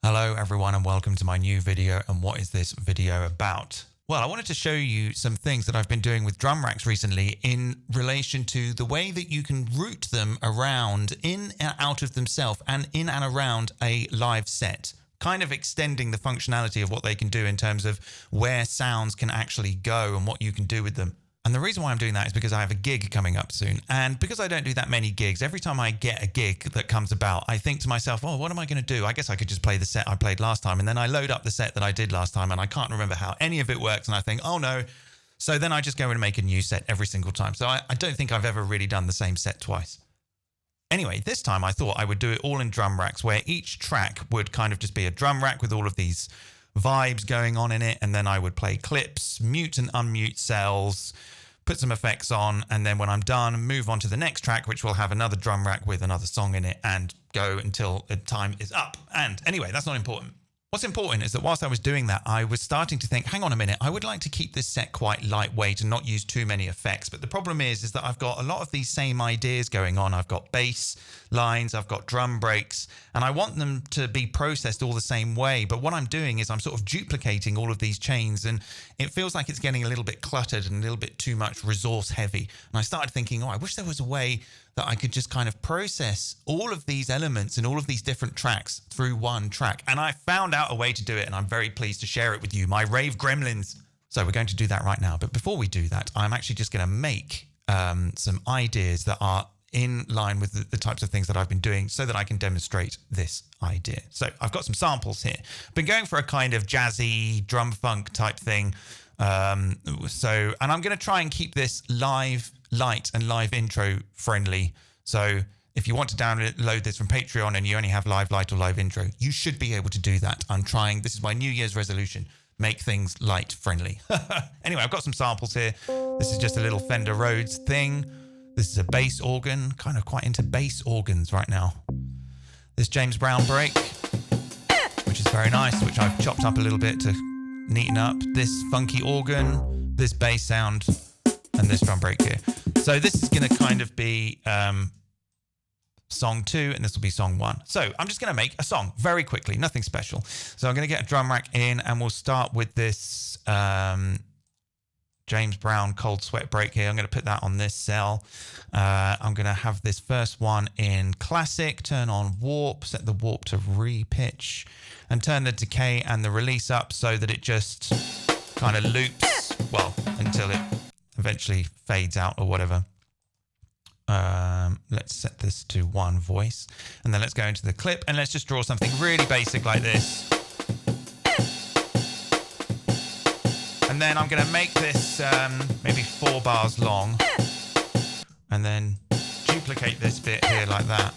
Hello everyone and welcome to my new video. And what is this video about? Well, I wanted to show you some things that I've been doing with drum racks recently in relation to the way that you can route them around in and out of themselves and in and around a live set, kind of extending the functionality of what they can do in terms of where sounds can actually go and what you can do with them. And the reason why I'm doing that is because I have a gig coming up soon. And because I don't do that many gigs, every time I get a gig that comes about, I think to myself, oh, what am I going to do? I guess I could just play the set I played last time. And then I load up the set that I did last time and I can't remember how any of it works. And I think, oh no. So then I just go and make a new set every single time. So I don't think I've ever really done the same set twice. Anyway, this time I thought I would do it all in drum racks where each track would kind of just be a drum rack with all of these vibes going on in it, and then I would play clips, mute and unmute cells, put some effects on, and then when I'm done, move on to the next track, which will have another drum rack with another song in it, and go until the time is up. And anyway, that's not important. What's important is that whilst I was doing that, I was starting to think, hang on a minute, I would like to keep this set quite lightweight and not use too many effects. But the problem is that I've got a lot of these same ideas going on. I've got bass lines, I've got drum breaks, and I want them to be processed all the same way. But what I'm doing is I'm sort of duplicating all of these chains, and it feels like it's getting a little bit cluttered and a little bit too much resource heavy. And I started thinking, oh, I wish there was a way that I could just kind of process all of these elements and all of these different tracks through one track. And I found out a way to do it, and I'm very pleased to share it with you, my rave gremlins. So we're going to do that right now. But before we do that, I'm actually just going to make some ideas that are in line with the types of things that I've been doing so that I can demonstrate this idea. So I've got some samples here. I've been going for a kind of jazzy drum funk type thing. And I'm going to try and keep this live light and live intro friendly. So if you want to download this from Patreon and you only have live light or live intro, you should be able to do that. I'm trying, this is my New Year's resolution, make things light friendly. Anyway, I've got some samples here. This is just a little Fender Rhodes thing. This is a bass organ, kind of quite into bass organs right now. This James Brown break, which is very nice, which I've chopped up a little bit to neaten up. This funky organ, this bass sound, and this drum break here. So this is going to kind of be song 2, and this will be song 1. So I'm just going to make a song very quickly, nothing special. So I'm going to get a drum rack in, and we'll start with this James Brown Cold Sweat break here. I'm going to put that on this cell. I'm going to have this first one in classic, turn on warp, set the warp to re-pitch, and turn the decay and the release up so that it just kind of loops, well, until it eventually fades out or whatever. Let's set this to one voice, and then let's go into the clip, and let's just draw something really basic like this. And then I'm going to make this maybe 4 bars long, and then duplicate this bit here like that.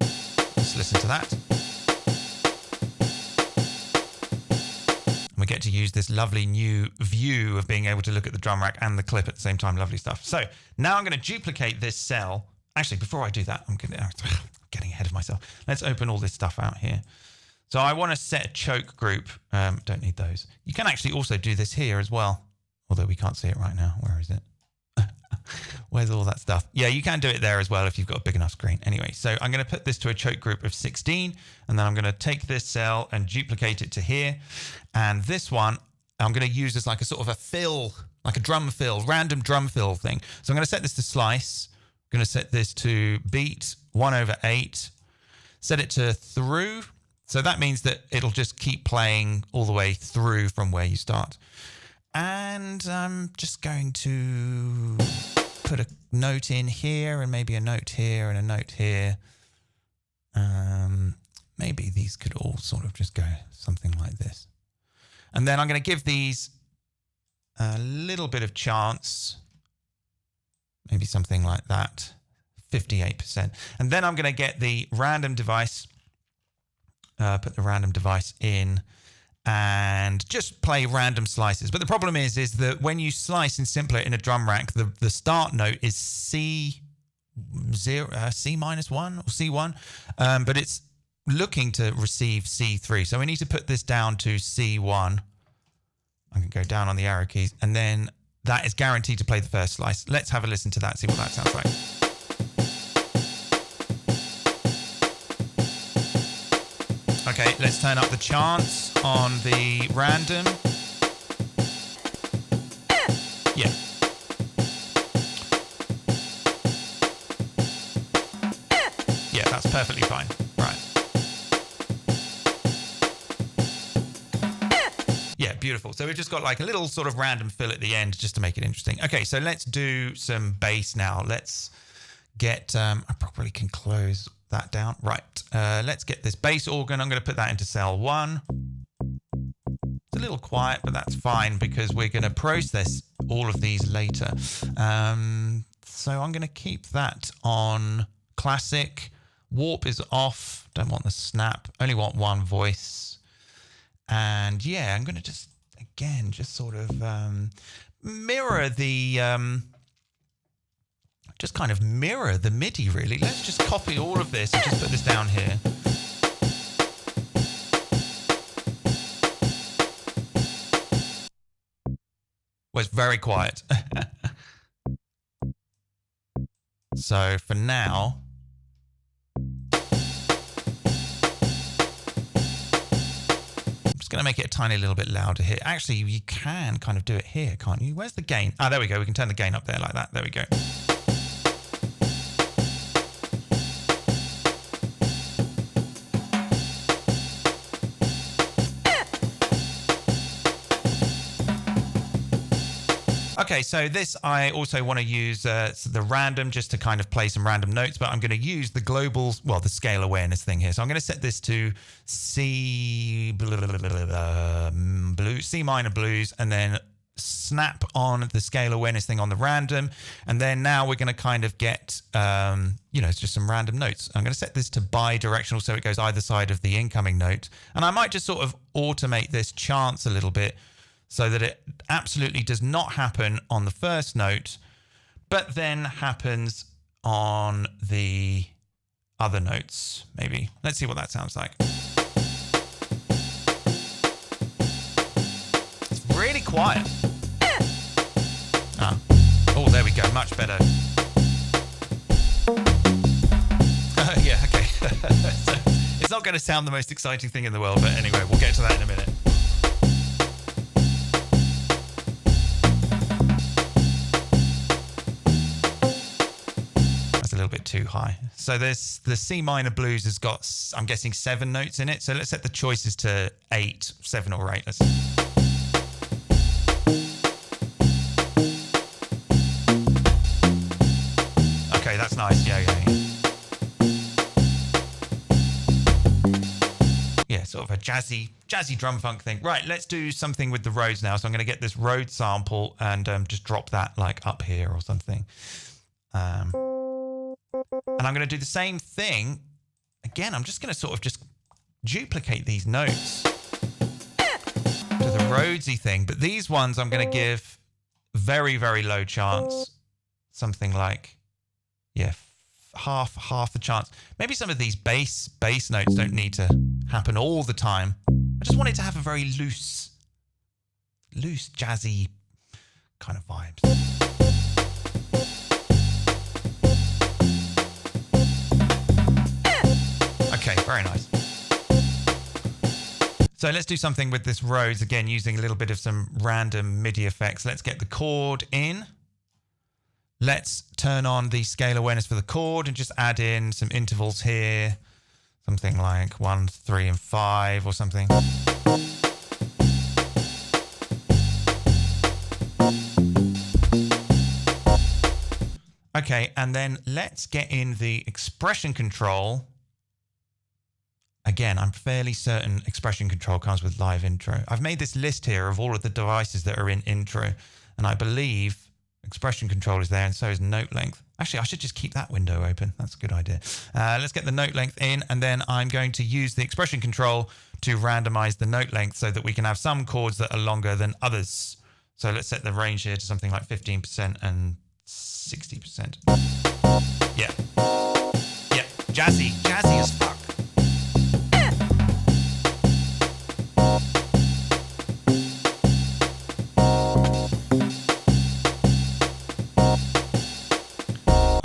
Let's listen to that. We get to use this lovely new view of being able to look at the drum rack and the clip at the same time. Lovely stuff. So now I'm going to duplicate this cell. Actually, before I do that, I'm getting ahead of myself. Let's open all this stuff out here. So I want to set a choke group. Don't need those. You can actually also do this here as well, although we can't see it right now. Where is it? Where's all that stuff? Yeah, you can do it there as well if you've got a big enough screen. Anyway, so I'm going to put this to a choke group of 16, and then I'm going to take this cell and duplicate it to here. And this one, I'm going to use as like a sort of a fill, like a drum fill, random drum fill thing. So I'm going to set this to slice. I'm going to set this to beat 1/8. Set it to through. So that means that it'll just keep playing all the way through from where you start. And I'm just going to put a note in here, and maybe a note here and a note here. Maybe these could all sort of just go something like this. And then I'm going to give these a little bit of chance, maybe something like that, 58%. And then I'm going to get the random device, put the random device in, and just play random slices. But the problem is that when you slice in simpler in a drum rack, the start note is C0, C-1 or C1, but it's looking to receive C3. So we need to put this down to C1. I can go down on the arrow keys, and then that is guaranteed to play the first slice. Let's have a listen to that, see what that sounds like. Okay, let's turn up the chance on the random. Yeah. Yeah, that's perfectly fine. Right. Yeah, beautiful. So we've just got like a little sort of random fill at the end just to make it interesting. Okay, so let's do some bass now. Let's get, I probably can close that down. Right, let's get this bass organ. I'm going to put that into cell 1. It's a little quiet, but that's fine because we're going to process all of these later. So I'm going to keep that on classic. Warp is off. Don't want the snap. Only want one voice. And yeah, I'm going to just, again, just sort of mirror the... just kind of mirror the MIDI, really. Let's just copy all of this and just put this down here. Well, it's very quiet. So for now, I'm just going to make it a tiny little bit louder here. Actually, you can kind of do it here, can't you? Where's the gain? Ah, there we go. We can turn the gain up there like that. There we go. Okay, so this I also want to use the random just to kind of play some random notes, but I'm going to use the global, well, the scale awareness thing here. So I'm going to set this to C minor blues, and then snap on the scale awareness thing on the random. And then now we're going to kind of get, you know, it's just some random notes. I'm going to set this to bi-directional so it goes either side of the incoming note. And I might just sort of automate this chance a little bit, so that it absolutely does not happen on the first note, but then happens on the other notes, maybe. Let's see what that sounds like. It's really quiet. Ah. Oh, there we go. Much better. Yeah, okay. So it's not going to sound the most exciting thing in the world, but anyway, we'll get to that in a minute. A little bit too high. So there's the C minor blues has got, I'm guessing, 7 notes in it. So let's set the choices to 8, 7 or 8. Let's... Okay, that's nice. Yeah. Yeah, sort of a jazzy drum funk thing. Right, let's do something with the Rhodes now. So I'm going to get this Rhodes sample and just drop that like up here or something. And I'm going to do the same thing. Again, I'm just going to sort of just duplicate these notes to the Rhodesy thing. But these ones I'm going to give very, very low chance. Something like, yeah, half the chance. Maybe some of these bass notes don't need to happen all the time. I just want it to have a very loose, jazzy kind of vibes. Okay, very nice. So let's do something with this Rhodes, again, using a little bit of some random MIDI effects. Let's get the chord in. Let's turn on the scale awareness for the chord and just add in some intervals here. Something like 1, 3, and 5 or something. Okay, and then let's get in the expression control. Again, I'm fairly certain expression control comes with live intro. I've made this list here of all of the devices that are in intro, and I believe expression control is there, and so is note length. Actually, I should just keep that window open. That's a good idea. Let's get the note length in, and then I'm going to use the expression control to randomize the note length so that we can have some chords that are longer than others. So let's set the range here to something like 15% and 60%. Yeah. Yeah, jazzy as fuck.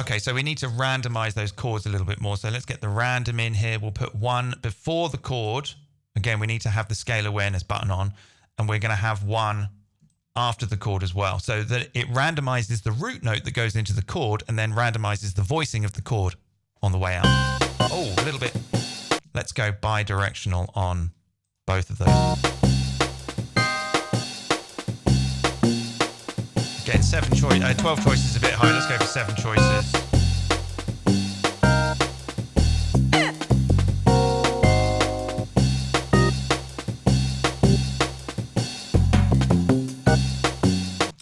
Okay, Okay, so we need to randomize those chords a little bit more. So let's get the random in here. We'll put 1 before the chord. Again, we need to have the scale awareness button on, and we're going to have 1 after the chord as well, so that it randomizes the root note that goes into the chord and then randomizes the voicing of the chord on the way out. Oh, a little bit. Let's go bi-directional on both of those. Getting 12 choices a bit high. Let's go for 7 choices.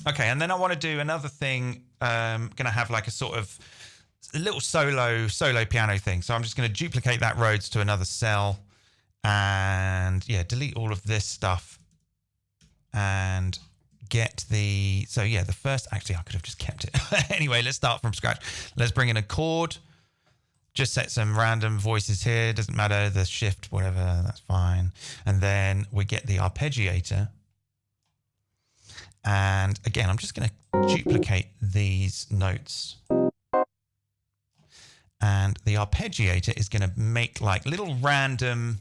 Okay, and then I want to do another thing. Going to have like a little solo piano thing. So I'm just going to duplicate that Rhodes to another cell, and yeah, delete all of this stuff and get the first. Actually, I could have just kept it. Anyway, let's start from scratch. Let's bring in a chord. Just set some random voices here. Doesn't matter the shift, whatever. That's fine. And then we get the arpeggiator. And again, I'm just going to duplicate these notes. And the arpeggiator is going to make like little random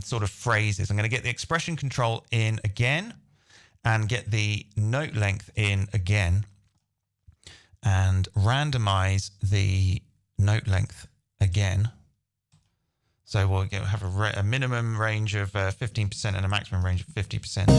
sort of phrases. I'm going to get the expression control in again and get the note length in again and randomize the note length again. So we'll have a minimum range of 15% and a maximum range of 50%.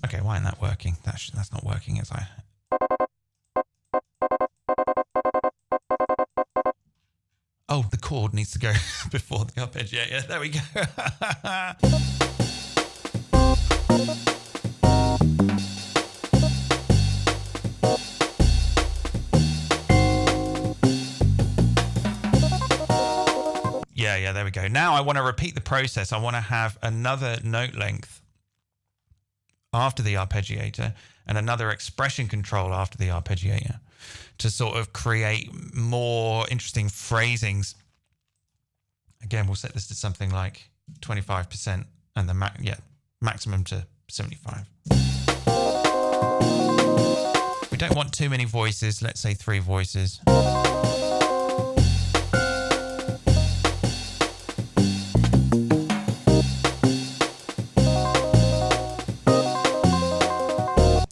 Okay, why isn't that working? That's not working, is I? Oh, the chord needs to go before the arpeggiator. There we go. Yeah, there we go. Now I want to repeat the process. I want to have another note length after the arpeggiator and another expression control after the arpeggiator to sort of create more interesting phrasings. Again, we'll set this to something like 25% and the maximum to 75. We don't want too many voices. Let's say 3 voices.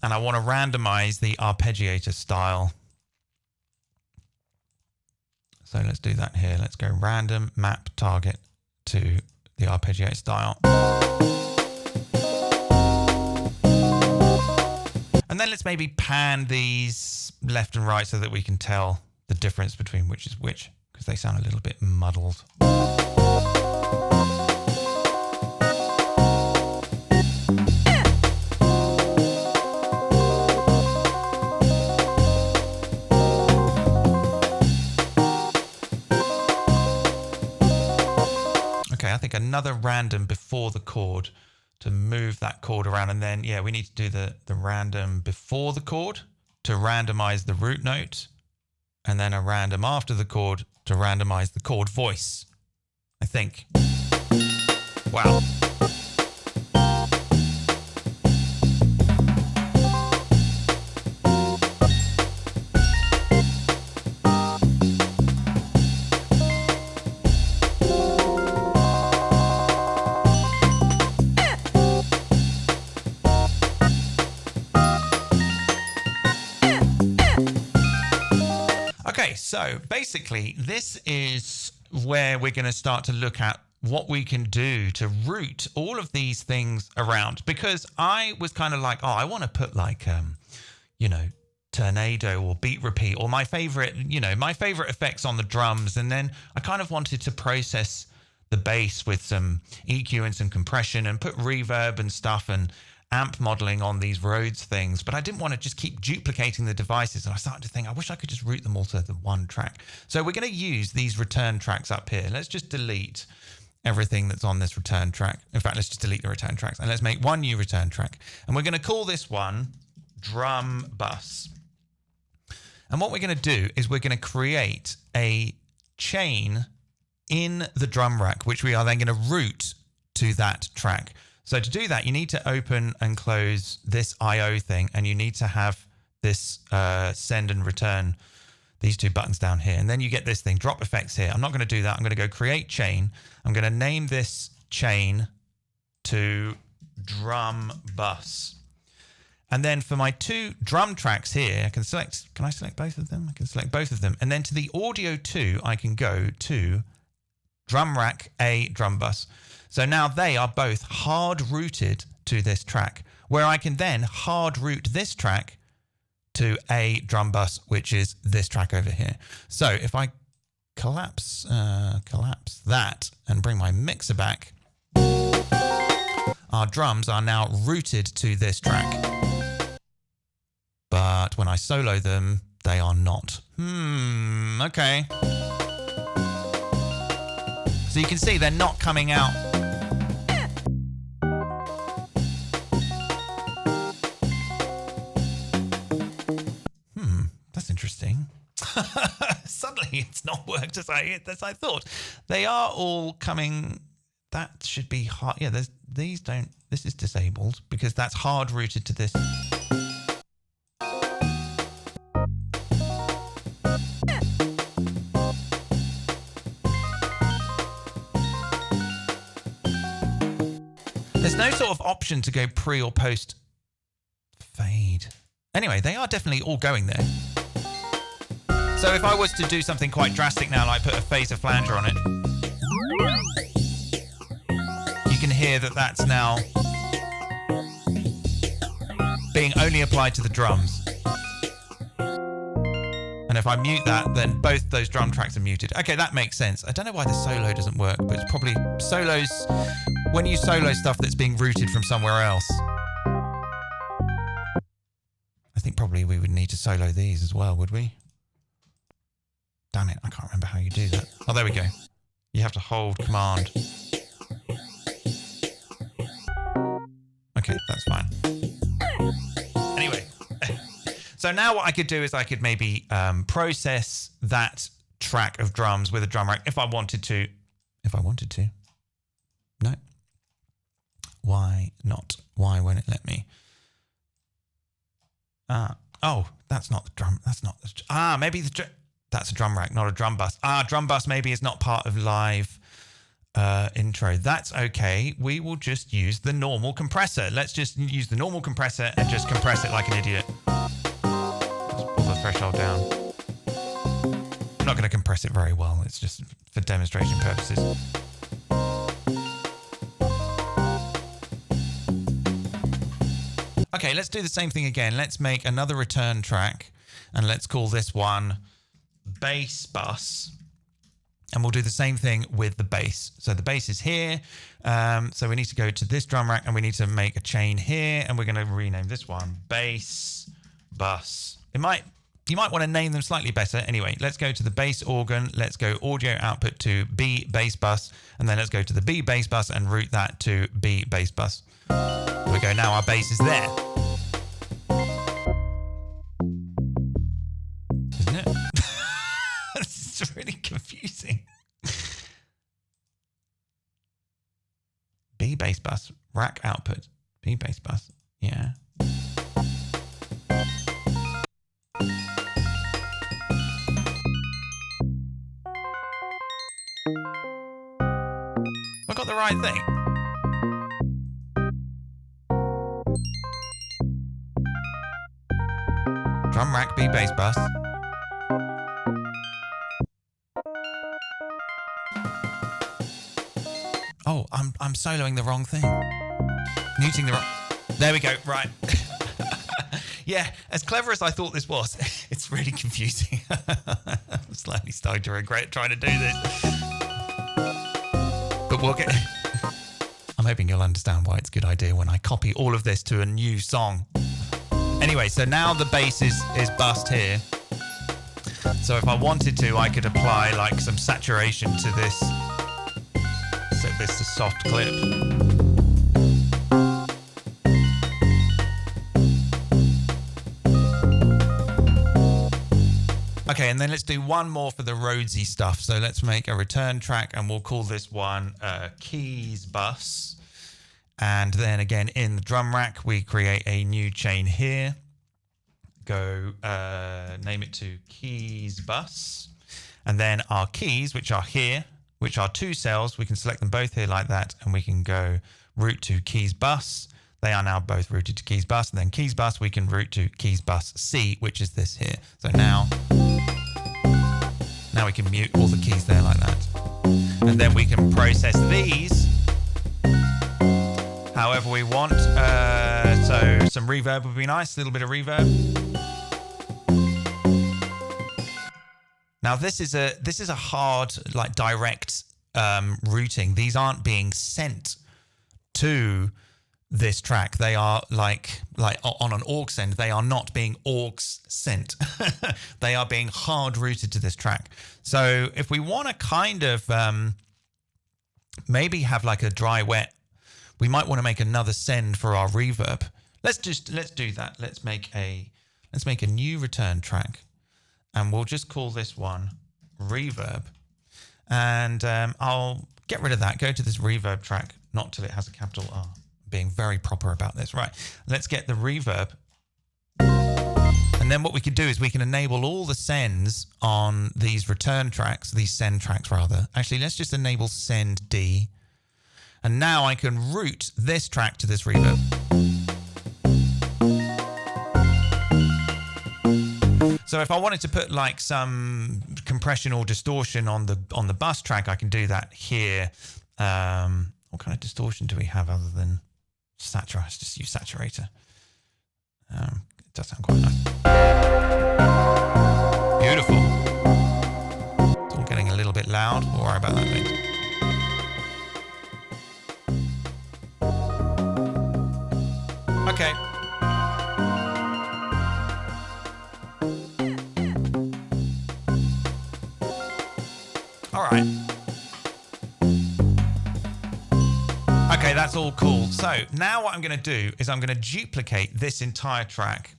And I want to randomize the arpeggiator style. So let's do that here. Let's go random map target to the arpeggiator style. And then let's maybe pan these left and right so that we can tell the difference between which is which, because they sound a little bit muddled. Okay, I think another random before the chord to move that chord around. And then, yeah, we need to do the random before the chord to randomize the root note. And then a random after the chord to randomize the chord voice, I think. Wow. Okay, so basically this is where we're going to start to look at what we can do to route all of these things around, because I was kind of like, oh, I want to put like, tornado or beat repeat or my favorite effects on the drums. And then I kind of wanted to process the bass with some EQ and some compression and put reverb and stuff and amp modeling on these Rhodes things, but I didn't want to just keep duplicating the devices. And I started to think, I wish I could just route them all to the one track. So we're going to use these return tracks up here. Let's just delete everything that's on this return track. In fact, let's just delete the return tracks and let's make one new return track. And we're going to call this one drum bus. And what we're going to do is we're going to create a chain in the drum rack, which we are then going to route to that track. So to do that, you need to open and close this IO thing, and you need to have this send and return, these two buttons down here. And then you get this thing, drop effects here. I'm not going to do that. I'm going to go create chain. I'm going to name this chain to drum bus. And then for my two drum tracks here, I can select, can I select both of them? I can select both of them. And then to the audio 2, I can go to drum rack A drum bus. So now they are both hard rooted to this track, where I can then hard route this track to a drum bus, which is this track over here. So if I collapse that and bring my mixer back, our drums are now rooted to this track. But when I solo them, they are not. Okay. So you can see they're not coming out. That's interesting. Suddenly it's not worked as I thought. They are all coming. That should be hard. Yeah, these don't. This is disabled because that's hard rooted to this. There's no sort of option to go pre or post fade. Anyway, they are definitely all going there. So if I was to do something quite drastic now, like put a phaser flanger on it, you can hear that that's now being only applied to the drums. And if I mute that, then both those drum tracks are muted. Okay, that makes sense. I don't know why the solo doesn't work, but it's probably solos, when you solo stuff that's being routed from somewhere else. I think probably we would need to solo these as well, would we? Damn it, I can't remember how you do that. Oh, there we go. You have to hold Command. Okay, that's fine. Anyway, so now what I could do is I could maybe process that track of drums with a drum rack if I wanted to. If I wanted to. No. Why not? Why won't it let me? Oh, that's not the drum. That's not the... maybe the... That's a drum rack, not a drum bus. Drum bus maybe is not part of live intro. That's okay. We will just use the normal compressor. Let's just use the normal compressor and just compress it like an idiot. Let's pull the threshold down. I'm not going to compress it very well. It's just for demonstration purposes. Okay, let's do the same thing again. Let's make another return track and let's call this one bass bus, and we'll do the same thing with the bass. So the bass is here, so we need to go to this drum rack and we need to make a chain here, and we're going to rename this one bass bus. You might want to name them slightly better. Anyway, let's go to the bass organ, let's go audio output to B bass bus, and then let's go to the B bass bus and route that to B bass bus. There we go, now our bass is there. It's really confusing. B bass bus, rack output, B bass bus, yeah. I got the right thing. Drum rack, B bass bus. Oh, I'm soloing the wrong thing. Muting the wrong... There we go, right. Yeah, as clever as I thought this was, it's really confusing. I'm slightly starting to regret trying to do this. But we'll get... I'm hoping you'll understand why it's a good idea when I copy all of this to a new song. Anyway, so now the bass is bussed here. So if I wanted to, I could apply like some saturation to this. Set this to soft clip. Okay, and then let's do one more for the roadsy stuff. So let's make a return track and we'll call this one keys bus. And then again, in the drum rack, we create a new chain here. Go name it to keys bus. And then our keys, which are here, which are 2 cells, we can select them both here like that. And we can go route to keys bus. They are now both routed to keys bus. And then keys bus, we can route to keys bus C, which is this here. So now we can mute all the keys there like that. And then we can process these however we want. So some reverb would be nice, a little bit of reverb. Now this is a hard, like, direct routing. These aren't being sent to this track. They are like on an aux send. They are not being aux sent. They are being hard routed to this track. So if we want to kind of maybe have like a dry wet, we might want to make another send for our reverb. Let's do that. Let's make a new return track, and we'll just call this one reverb. And I'll get rid of that. Go to this reverb track, not till it has a capital R. Being very proper about this. Right, let's get the reverb. And then what we can do is we can enable all the sends on these return tracks, these send tracks rather. Actually, let's just enable send D. And now I can route this track to this reverb. So if I wanted to put like some compression or distortion on the bus track, I can do that here. What kind of distortion do we have other than saturator? Let's just use saturator. It does sound quite nice. Beautiful. It's all getting a little bit loud. We'll worry about that later. Okay. All right. Okay, that's all cool. So now what I'm going to do is I'm going to duplicate this entire track.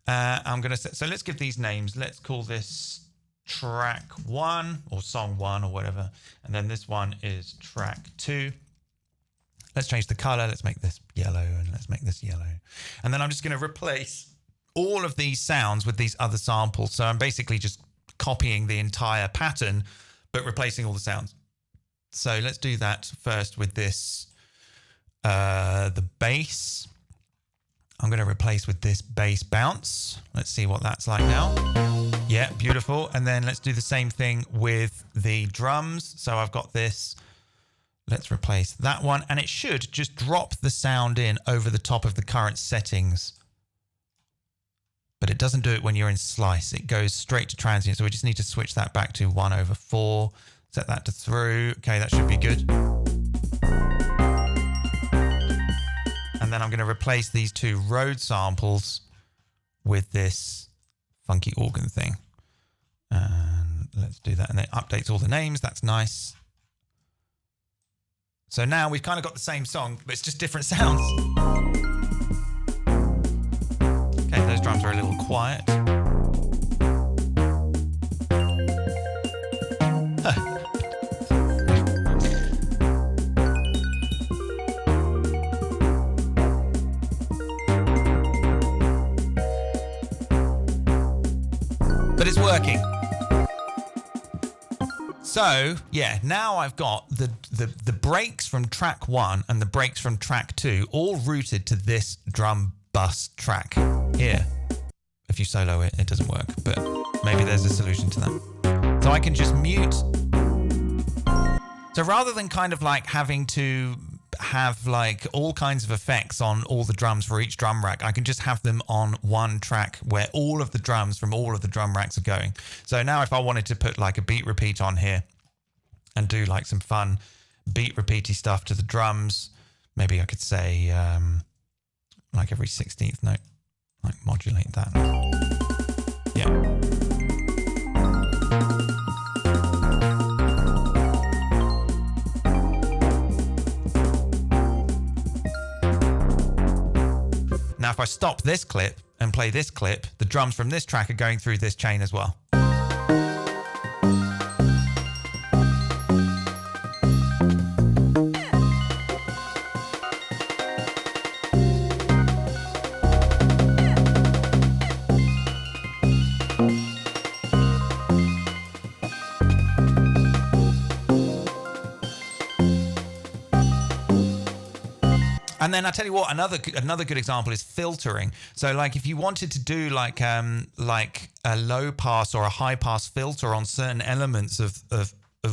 So let's give these names. Let's call this track 1 or song 1 or whatever. And then this one is track 2. Let's change the color. Let's make this yellow and let's make this yellow. And then I'm just going to replace all of these sounds with these other samples. So I'm basically just copying the entire pattern, but replacing all the sounds. So let's do that first with this, the bass. I'm going to replace with this bass bounce. Let's see what that's like now. Yeah, beautiful. And then let's do the same thing with the drums. So I've got this. Let's replace that one. And it should just drop the sound in over the top of the current settings. But it doesn't do it when you're in slice. It goes straight to transient. So we just need to switch that back to 1/4. Set that to through. Okay, that should be good. And then I'm going to replace these 2 Rhodes samples with this funky organ thing. And let's do that. And it updates all the names. That's nice. So now we've kind of got the same song, but it's just different sounds. Okay, those drums are a little quiet. But it's working. So yeah, now I've got the breaks from track 1 and the breaks from track 2 all routed to this drum bus track here. If you solo it, it doesn't work, but maybe there's a solution to that. So I can just mute. So rather than kind of like having to have like all kinds of effects on all the drums for each drum rack, I can just have them on one track where all of the drums from all of the drum racks are going. So now if I wanted to put like a beat repeat on here and do like some fun beat repeaty stuff to the drums, maybe I could say like every 16th note, like modulate that. Yeah. Now, if I stop this clip and play this clip, the drums from this track are going through this chain as well. And then I tell you what, another good example is filtering. So like if you wanted to do like a low pass or a high pass filter on certain elements of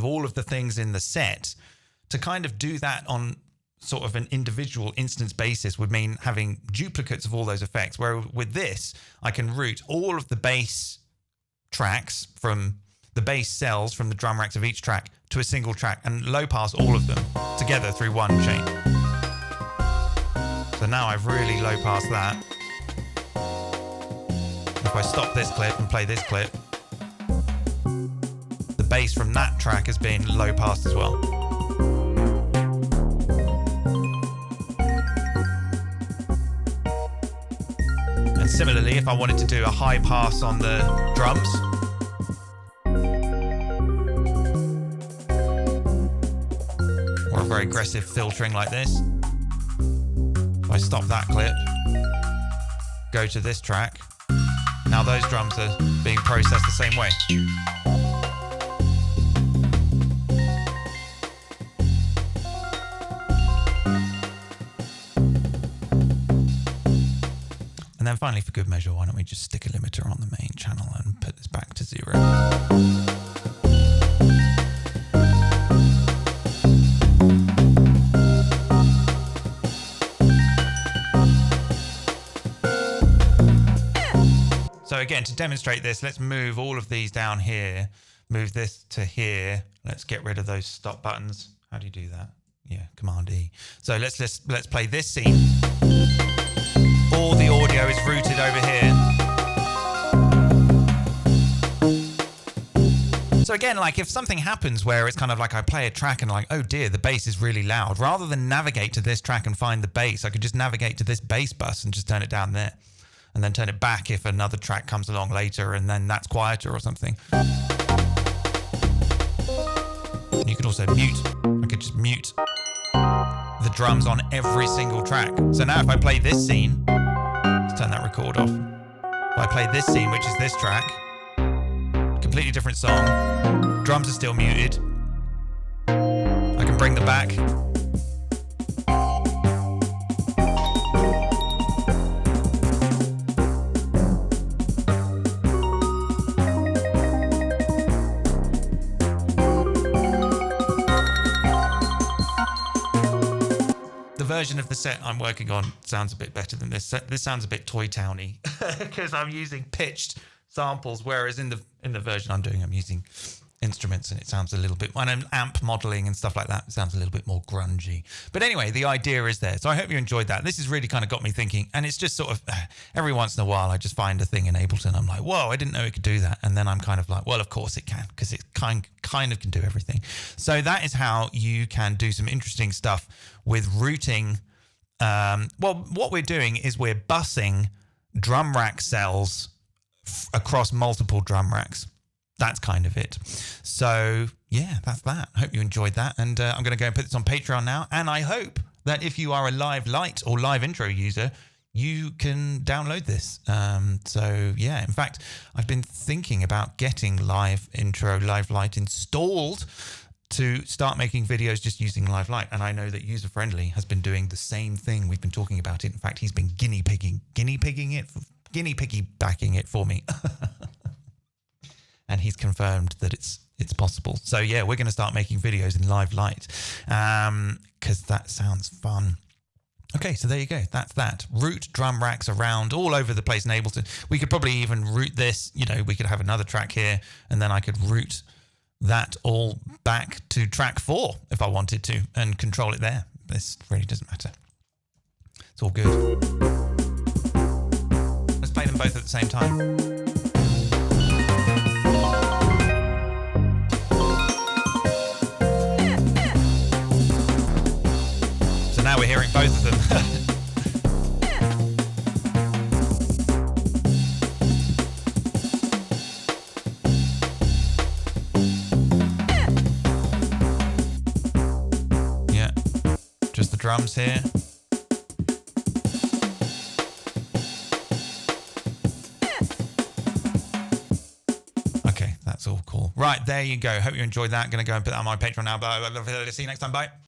all of the things in the set, to kind of do that on sort of an individual instance basis would mean having duplicates of all those effects. Where with this, I can route all of the bass tracks from the bass cells from the drum racks of each track to a single track and low pass all of them together through one chain. So now I've really low passed that. If I stop this clip and play this clip, the bass from that track has been low passed as well. And similarly, if I wanted to do a high pass on the drums, or a very aggressive filtering like this, if I stop that clip, go to this track, now those drums are being processed the same way. And then finally, for good measure, why don't we just stick a limiter on the main channel and put this back to 0. So again, to demonstrate this, let's move all of these down here, move this to here. Let's get rid of those stop buttons. How do you do that? Yeah, Command E. So let's play this scene. All the audio is routed over here. So again, like if something happens where it's kind of like I play a track and like, oh dear, the bass is really loud. Rather than navigate to this track and find the bass, I could just navigate to this bass bus and just turn it down there. And then turn it back if another track comes along later and then that's quieter or something. You could also mute. I could just mute the drums on every single track. So now if I play this scene, let's turn that record off. If I play this scene, which is this track, completely different song, drums are still muted. I can bring them back. Version of the set I'm working on sounds a bit better than this. This sounds a bit Toy Towny because I'm using pitched samples, whereas in the version I'm doing, I'm using instruments and it sounds a little bit, when I'm amp modeling and stuff like that, it sounds a little bit more grungy. But anyway, the idea is there. So I hope you enjoyed that. This has really kind of got me thinking, and it's just sort of every once in a while I just find a thing in Ableton. I'm like, whoa, I didn't know it could do that. And then I'm kind of like, well, of course it can, because it kind of can do everything. So that is how you can do some interesting stuff with routing. Well, what we're doing is we're busing drum rack cells across multiple drum racks. That's kind of it. So yeah, that's that. Hope you enjoyed that. And I'm going to go and put this on Patreon now. And I hope that if you are a Live Light or Live Intro user, you can download this. So yeah, in fact, I've been thinking about getting Live Intro, Live Light installed to start making videos just using Live Light. And I know that User Friendly has been doing the same thing. We've been talking about it. In fact, he's been guinea piggybacking it for me. And he's confirmed that it's possible. So yeah, we're going to start making videos in Live Light because that sounds fun. Okay, so there you go. That's that. Route drum racks around all over the place in Ableton. We could probably even route this. You know, we could have another track here, and then I could route that all back to track 4 if I wanted to and control it there. This really doesn't matter. It's all good. Let's play them both at the same time. Now we're hearing both of them. drums here. Okay, that's all cool. Right, there you go. Hope you enjoyed that. Going to go and put that on my Patreon now. But I'd love to see you next time. Bye.